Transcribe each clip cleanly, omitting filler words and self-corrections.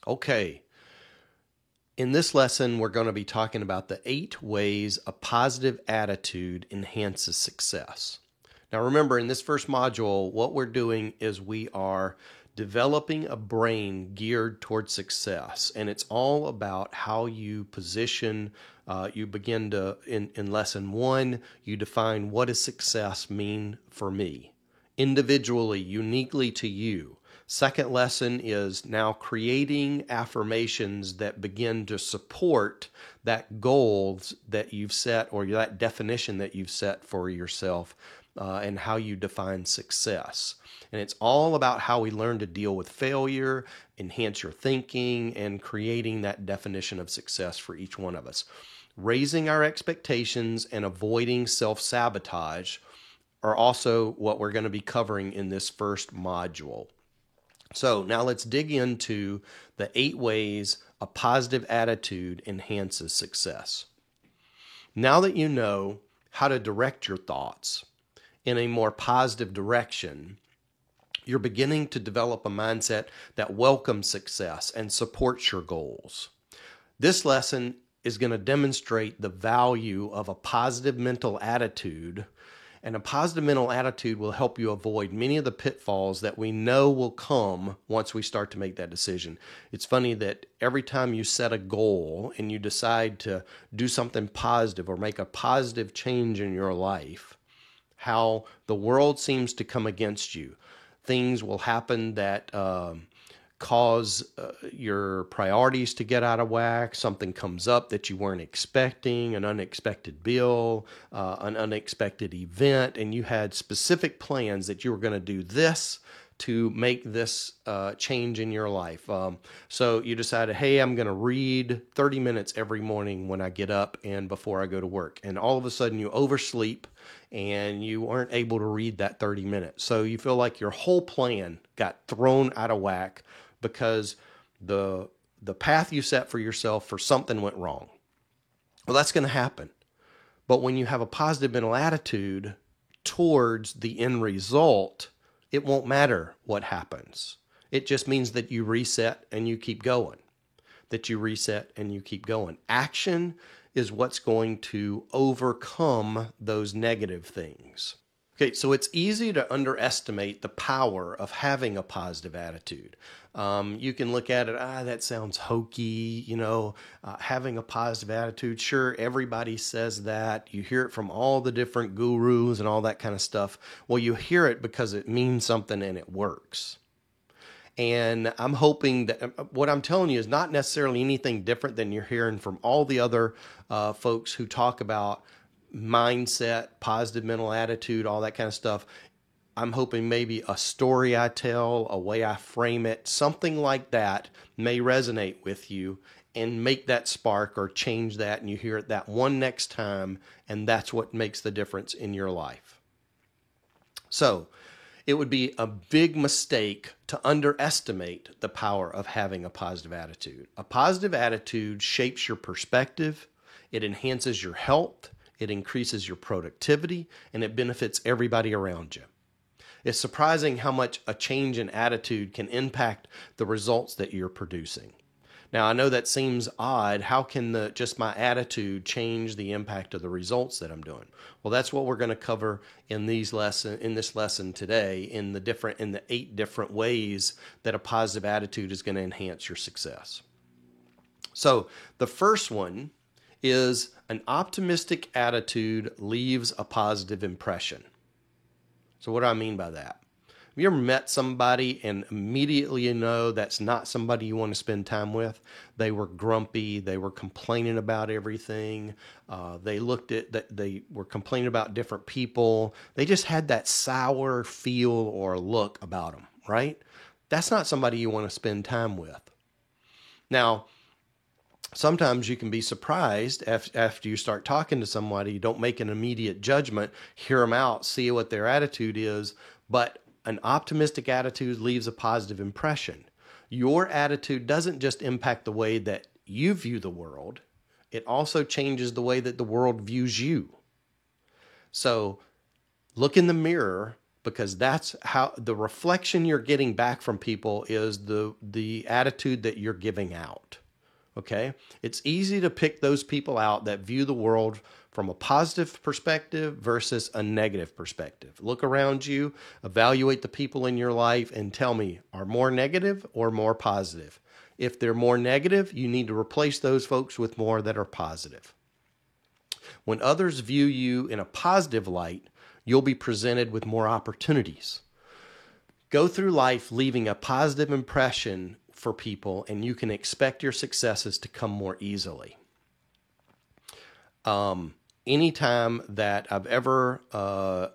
Okay, in this lesson, we're going to be talking about the 8 ways a positive attitude enhances success. Now, remember, in this first module, what we're doing is we are developing a brain geared towards success, and it's all about how you position. You begin to, in lesson 1, you define what does success mean for me, individually, uniquely to you. Second lesson is now creating affirmations that begin to support that goals that you've set or that definition that you've set for yourself and how you define success. And it's all about how we learn to deal with failure, enhance your thinking, and creating that definition of success for each one of us. Raising our expectations and avoiding self-sabotage are also what we're going to be covering in this first module. So now let's dig into the 8 ways a positive attitude enhances success. Now that you know how to direct your thoughts in a more positive direction, you're beginning to develop a mindset that welcomes success and supports your goals. This lesson is going to demonstrate the value of a positive mental attitude. And a positive mental attitude will help you avoid many of the pitfalls that we know will come once we start to make that decision. It's funny that every time you set a goal and you decide to do something positive or make a positive change in your life, how the world seems to come against you. Things will happen that cause your priorities to get out of whack. Something comes up that you weren't expecting, an unexpected bill, an unexpected event, and you had specific plans that you were going to do this to make this change in your life. So you decided, hey, I'm going to read 30 minutes every morning when I get up and before I go to work. And all of a sudden you oversleep and you aren't able to read that 30 minutes. So you feel like your whole plan got thrown out of whack because the path you set for yourself for something went wrong. Well, that's going to happen. But when you have a positive mental attitude towards the end result, it won't matter what happens. It just means that you reset and you keep going. Action is what's going to overcome those negative things. Okay, so it's easy to underestimate the power of having a positive attitude. You can look at it, that sounds hokey, having a positive attitude. Sure, everybody says that. You hear it from all the different gurus and all that kind of stuff. Well, you hear it because it means something and it works. And I'm hoping that what I'm telling you is not necessarily anything different than you're hearing from all the other folks who talk about mindset, positive mental attitude, all that kind of stuff. I'm hoping maybe a story I tell, a way I frame it, something like that may resonate with you and make that spark or change that, and you hear it that one next time, and that's what makes the difference in your life. So it would be a big mistake to underestimate the power of having a positive attitude. A positive attitude shapes your perspective, it enhances your health, it increases your productivity, and it benefits everybody around you. It's surprising how much a change in attitude can impact the results that you're producing. Now, I know that seems odd. How can just my attitude change the impact of the results that I'm doing? Well, that's what we're going to cover in this lesson today, in the 8 different ways that a positive attitude is going to enhance your success. So, the first one is an optimistic attitude leaves a positive impression. So what do I mean by that? Have you ever met somebody and immediately you know that's not somebody you want to spend time with? They were grumpy. They were complaining about everything. They were complaining about different people. They just had that sour feel or look about them, right? That's not somebody you want to spend time with. Now, sometimes you can be surprised after you start talking to somebody. You don't make an immediate judgment, hear them out, see what their attitude is, but an optimistic attitude leaves a positive impression. Your attitude doesn't just impact the way that you view the world, it also changes the way that the world views you. So look in the mirror because that's how the reflection you're getting back from people is the attitude that you're giving out. Okay? It's easy to pick those people out that view the world from a positive perspective versus a negative perspective. Look around you, evaluate the people in your life, and tell me, are more negative or more positive? If they're more negative, you need to replace those folks with more that are positive. When others view you in a positive light, you'll be presented with more opportunities. Go through life leaving a positive impression for people, and you can expect your successes to come more easily. Anytime that I've ever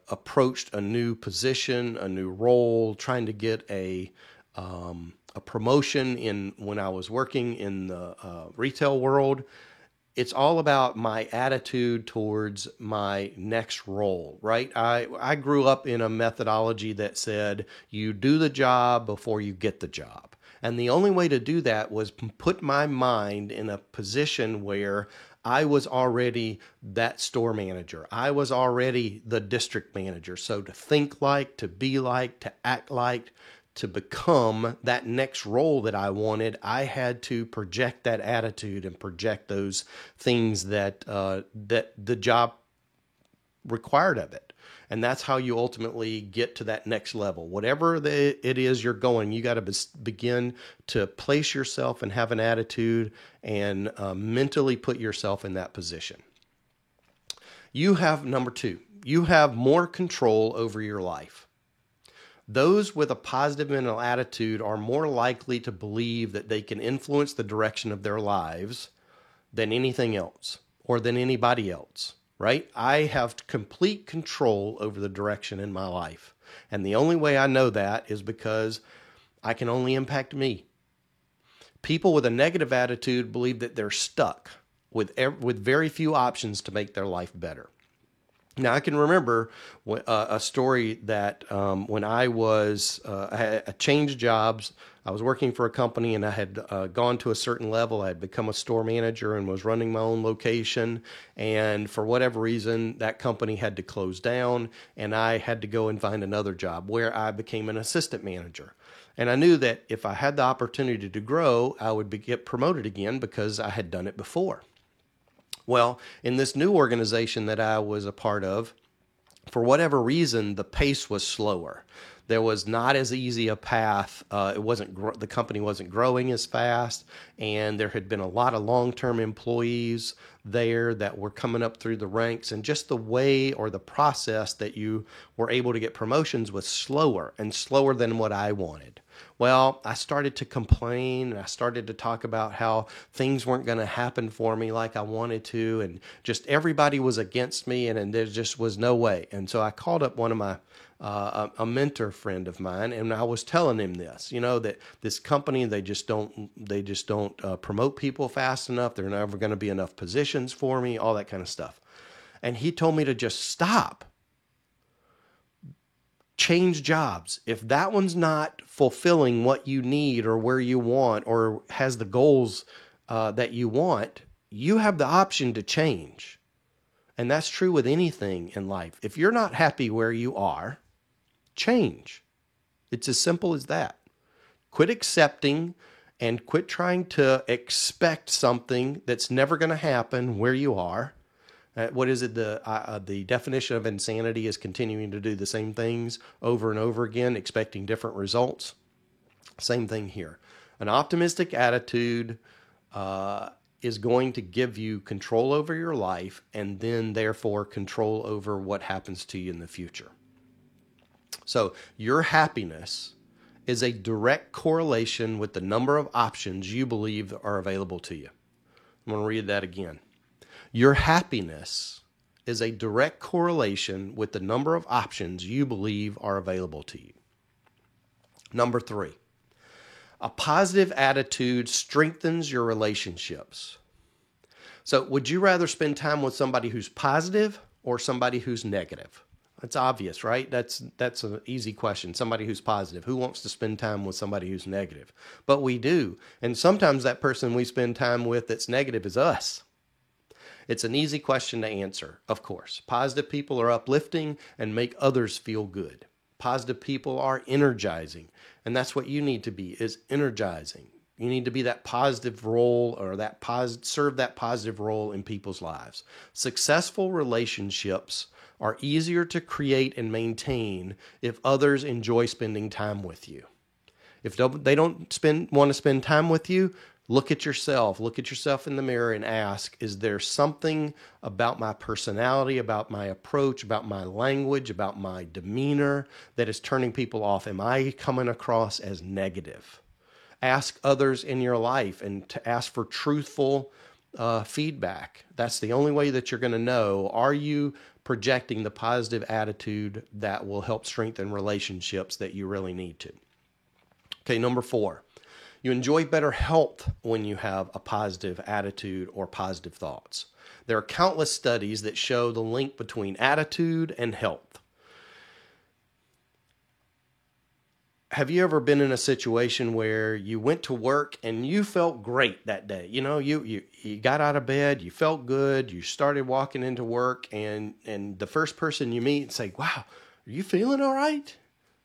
approached a new position, a new role, trying to get a promotion when I was working in the retail world, it's all about my attitude towards my next role, right? I grew up in a methodology that said you do the job before you get the job. And the only way to do that was put my mind in a position where I was already that store manager. I was already the district manager. So to think like, to be like, to act like, to become that next role that I wanted, I had to project that attitude and project those things that that the job required of it. And that's how you ultimately get to that next level. Whatever it is you're going, you got to begin to place yourself and have an attitude and mentally put yourself in that position. You have, number two, you have more control over your life. Those with a positive mental attitude are more likely to believe that they can influence the direction of their lives than anything else or than anybody else, right? I have complete control over the direction in my life. And the only way I know that is because I can only impact me. People with a negative attitude believe that they're stuck with very few options to make their life better. Now, I can remember a story that when I had changed jobs, I was working for a company and I had gone to a certain level. I had become a store manager and was running my own location. And for whatever reason, that company had to close down and I had to go and find another job where I became an assistant manager. And I knew that if I had the opportunity to grow, I would get promoted again because I had done it before. Well, in this new organization that I was a part of, for whatever reason, the pace was slower. There was not as easy a path. The company wasn't growing as fast, and there had been a lot of long-term employees there that were coming up through the ranks, and just the way or the process that you were able to get promotions was slower and slower than what I wanted. Well, I started to complain and I started to talk about how things weren't going to happen for me like I wanted to, and just everybody was against me, and there just was no way. And so I called up one of my a mentor friend of mine, and I was telling him this, that this company, they just don't promote people fast enough. There are never going to be enough positions for me, all that kind of stuff. And he told me to just stop. Change jobs. If that one's not fulfilling what you need or where you want or has the goals that you want, you have the option to change. And that's true with anything in life. If you're not happy where you are, change. It's as simple as that. Quit accepting and quit trying to expect something that's never going to happen where you are. What is it? The definition of insanity is continuing to do the same things over and over again, expecting different results. Same thing here. An optimistic attitude is going to give you control over your life and then therefore control over what happens to you in the future. So your happiness is a direct correlation with the number of options you believe are available to you. I'm going to read that again. Your happiness is a direct correlation with the number of options you believe are available to you. Number 3, a positive attitude strengthens your relationships. So would you rather spend time with somebody who's positive or somebody who's negative? It's obvious, right? That's an easy question. Somebody who's positive. Who wants to spend time with somebody who's negative? But we do. And sometimes that person we spend time with that's negative is us. It's an easy question to answer, of course. Positive people are uplifting and make others feel good. Positive people are energizing. And that's what you need to be, is energizing. You need to be that positive role, or serve that positive role in people's lives. Successful relationships are easier to create and maintain if others enjoy spending time with you. If they don't want to spend time with you, look at yourself. Look at yourself in the mirror and ask, is there something about my personality, about my approach, about my language, about my demeanor that is turning people off? Am I coming across as negative? Ask others in your life and to ask for truthful feedback. That's the only way that you're going to know. Are you projecting the positive attitude that will help strengthen relationships that you really need to? Okay, number 4. You enjoy better health when you have a positive attitude or positive thoughts. There are countless studies that show the link between attitude and health. Have you ever been in a situation where you went to work and you felt great that day? You know, you got out of bed, you felt good, you started walking into work, and the first person you meet say, "Wow, are you feeling all right?"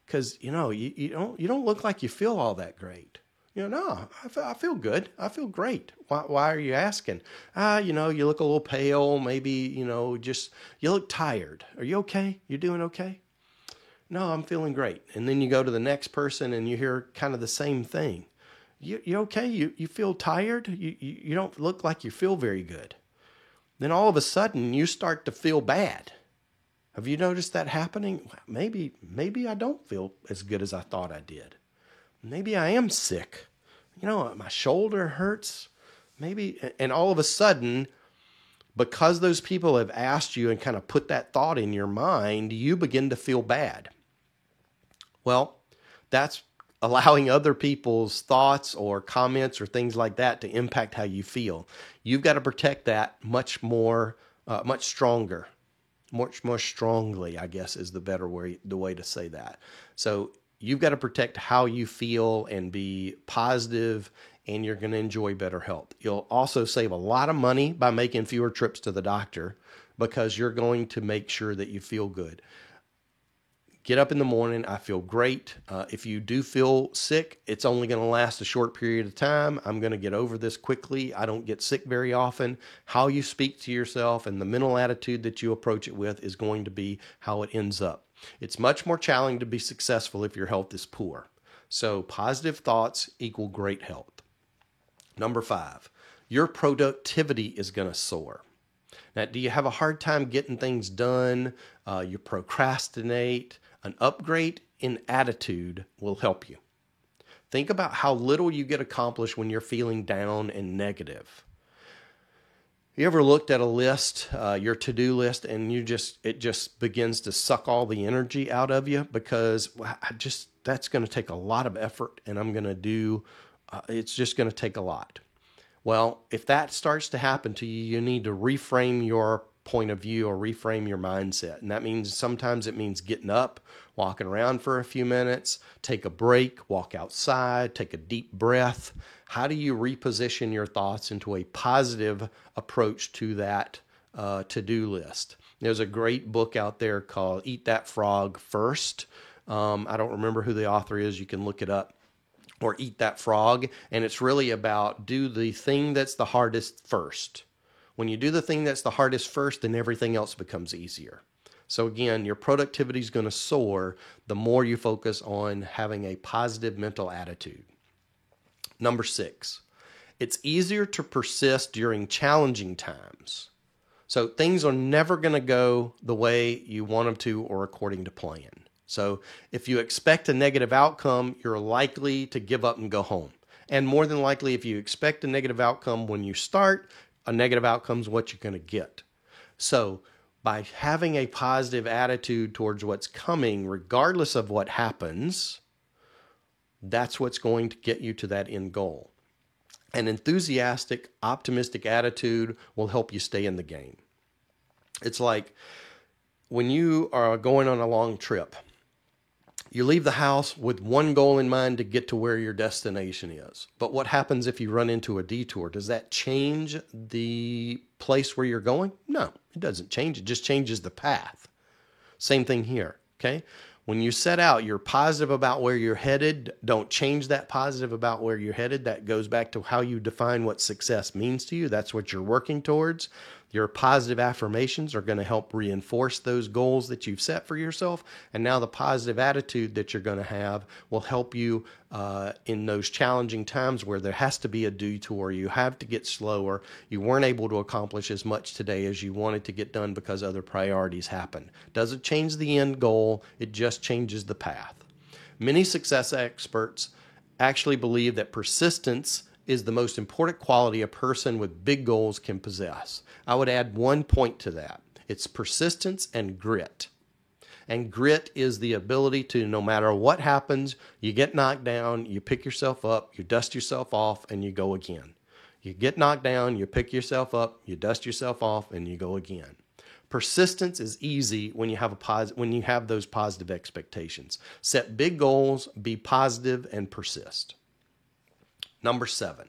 Because you don't look like you feel all that great. No, I feel good. I feel great. Why are you asking? You look a little pale. Maybe you look tired. Are you okay? You doing okay? No, I'm feeling great. And then you go to the next person and you hear kind of the same thing. You okay? You feel tired? You don't look like you feel very good. Then all of a sudden you start to feel bad. Have you noticed that happening? Maybe I don't feel as good as I thought I did. Maybe I am sick. My shoulder hurts. Maybe, and all of a sudden, because those people have asked you and kind of put that thought in your mind, you begin to feel bad. Well, that's allowing other people's thoughts or comments or things like that to impact how you feel. You've got to protect that much more, much stronger, much more strongly, I guess is the way to say that. So you've got to protect how you feel and be positive, and you're going to enjoy better health. You'll also save a lot of money by making fewer trips to the doctor because you're going to make sure that you feel good. Get up in the morning. I feel great. If you do feel sick, it's only going to last a short period of time. I'm going to get over this quickly. I don't get sick very often. How you speak to yourself and the mental attitude that you approach it with is going to be how it ends up. It's much more challenging to be successful if your health is poor. So positive thoughts equal great health. Number 5, your productivity is going to soar. Now, do you have a hard time getting things done? You procrastinate? An upgrade in attitude will help you. Think about how little you get accomplished when you're feeling down and negative. You ever looked at a list, your to-do list, and it just begins to suck all the energy out of you because that's going to take a lot of effort, and it's just going to take a lot. Well, if that starts to happen to you, you need to reframe your point of view or reframe your mindset. And that means sometimes it means getting up, walking around for a few minutes, take a break, walk outside, take a deep breath. How do you reposition your thoughts into a positive approach to that to-do list? There's a great book out there called Eat That Frog First. I don't remember who the author is. You can look it up. Or Eat That Frog. And it's really about do the thing that's the hardest first. When you do the thing that's the hardest first, then everything else becomes easier. So again, your productivity is going to soar the more you focus on having a positive mental attitude. Number 6, it's easier to persist during challenging times. So things are never going to go the way you want them to or according to plan. So if you expect a negative outcome, you're likely to give up and go home. And more than likely, if you expect a negative outcome when you start, a negative outcome is what you're going to get. So by having a positive attitude towards what's coming, regardless of what happens, that's what's going to get you to that end goal. An enthusiastic, optimistic attitude will help you stay in the game. It's like when you are going on a long trip, you leave the house with one goal in mind to get to where your destination is. But what happens if you run into a detour? Does that change the place where you're going? No, it doesn't change. It just changes the path. Same thing here, okay? When you set out, you're positive about where you're headed. Don't change that positive about where you're headed. That goes back to how you define what success means to you. That's what you're working towards. Your positive affirmations are going to help reinforce those goals that you've set for yourself. And now the positive attitude that you're going to have will help you in those challenging times where there has to be a detour. You have to get slower. You weren't able to accomplish as much today as you wanted to get done because other priorities happened. Doesn't change the end goal. It just changes the path. Many success experts actually believe that persistence is the most important quality a person with big goals can possess. I would add one point to that. It's persistence and grit. And grit is the ability to, no matter what happens, you get knocked down, you pick yourself up, you dust yourself off, and you go again. You get knocked down, you pick yourself up, you dust yourself off, and you go again. Persistence is easy when you have those positive expectations. Set big goals, be positive, and persist. Number 7,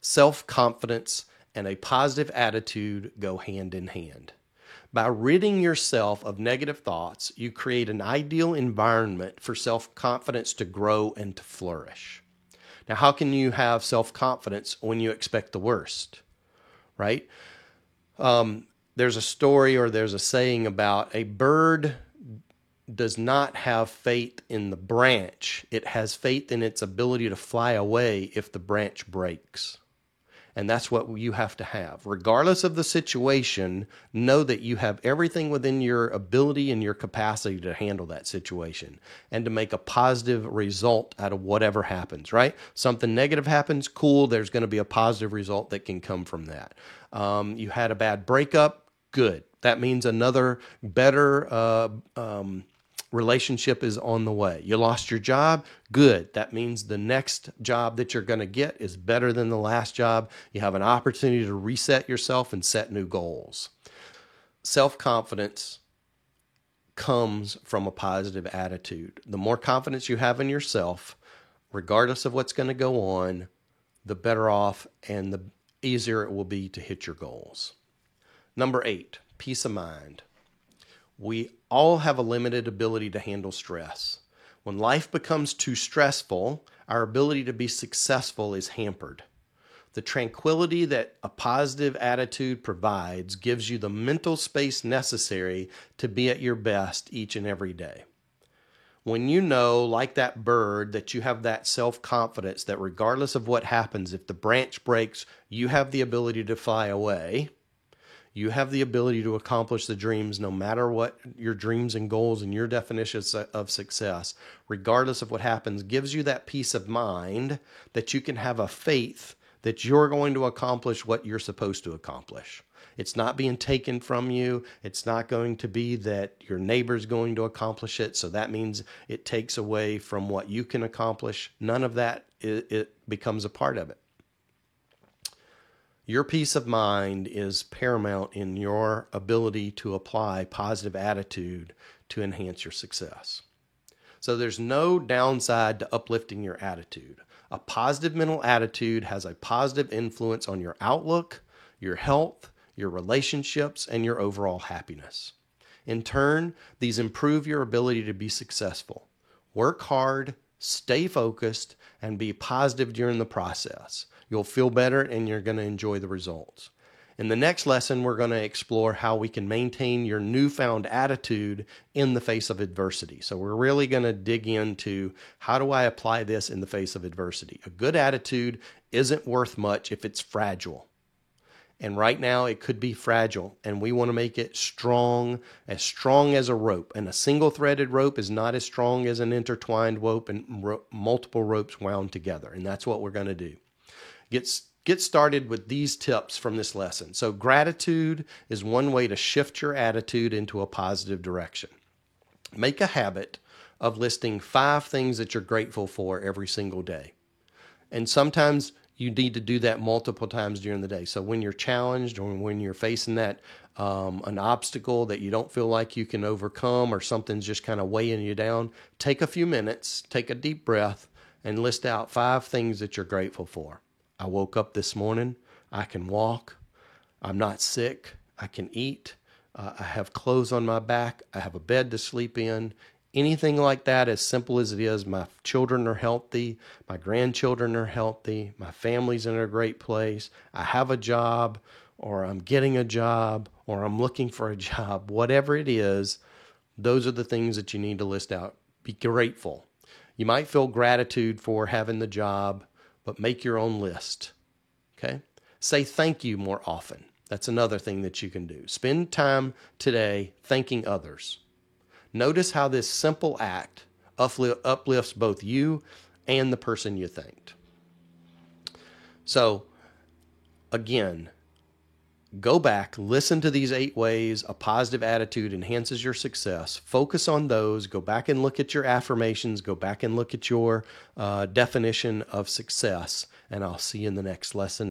self-confidence and a positive attitude go hand in hand. By ridding yourself of negative thoughts, you create an ideal environment for self-confidence to grow and to flourish. Now, how can you have self-confidence when you expect the worst, right? There's a story or there's a saying about a bird does not have faith in the branch. It has faith in its ability to fly away if the branch breaks. And that's what you have to have. Regardless of the situation, know that you have everything within your ability and your capacity to handle that situation and to make a positive result out of whatever happens, right? Something negative happens, cool, there's going to be a positive result that can come from that. You had a bad breakup, good. That means another better relationship is on the way. You lost your job, good. That means the next job that you're going to get is better than the last job. You have an opportunity to reset yourself and set new goals. Self-confidence comes from a positive attitude. The more confidence you have in yourself, regardless of what's going to go on, the better off and the easier it will be to hit your goals. Number 8, peace of mind. We all have a limited ability to handle stress. When life becomes too stressful, our ability to be successful is hampered. The tranquility that a positive attitude provides gives you the mental space necessary to be at your best each and every day. When you know, like that bird, that you have that self-confidence that regardless of what happens, if the branch breaks, you have the ability to fly away. You have the ability to accomplish the dreams no matter what your dreams and goals and your definitions of success, regardless of what happens, gives you that peace of mind that you can have a faith that you're going to accomplish what you're supposed to accomplish. It's not being taken from you. It's not going to be that your neighbor's going to accomplish it, so that means it takes away from what you can accomplish. None of that it becomes a part of it. Your peace of mind is paramount in your ability to apply positive attitude to enhance your success. So there's no downside to uplifting your attitude. A positive mental attitude has a positive influence on your outlook, your health, your relationships, and your overall happiness. In turn, these improve your ability to be successful. Work hard, stay focused, and be positive during the process. You'll feel better and you're going to enjoy the results. In the next lesson, we're going to explore how we can maintain your newfound attitude in the face of adversity. So we're really going to dig into how do I apply this in the face of adversity. A good attitude isn't worth much if it's fragile. And right now it could be fragile, and we want to make it strong as a rope. And a single-threaded rope is not as strong as an intertwined rope and multiple ropes wound together. And that's what we're going to do. Get started with these tips from this lesson. So gratitude is one way to shift your attitude into a positive direction. Make a habit of listing 5 things that you're grateful for every single day. And sometimes you need to do that multiple times during the day. So when you're challenged or when you're facing that an obstacle that you don't feel like you can overcome or something's just kind of weighing you down, take a few minutes, take a deep breath, and list out 5 things that you're grateful for. I woke up this morning. I can walk. I'm not sick. I can eat. I have clothes on my back. I have a bed to sleep in. Anything like that, as simple as it is, my children are healthy, my grandchildren are healthy, my family's in a great place, I have a job, or I'm getting a job, or I'm looking for a job, whatever it is, those are the things that you need to list out. Be grateful. You might feel gratitude for having the job, but make your own list. Okay? Say thank you more often. That's another thing that you can do. Spend time today thanking others. Notice how this simple act uplifts both you and the person you thanked. So, again, go back, listen to these 8 ways a positive attitude enhances your success. Focus on those. Go back and look at your affirmations. Go back and look at your definition of success. And I'll see you in the next lesson.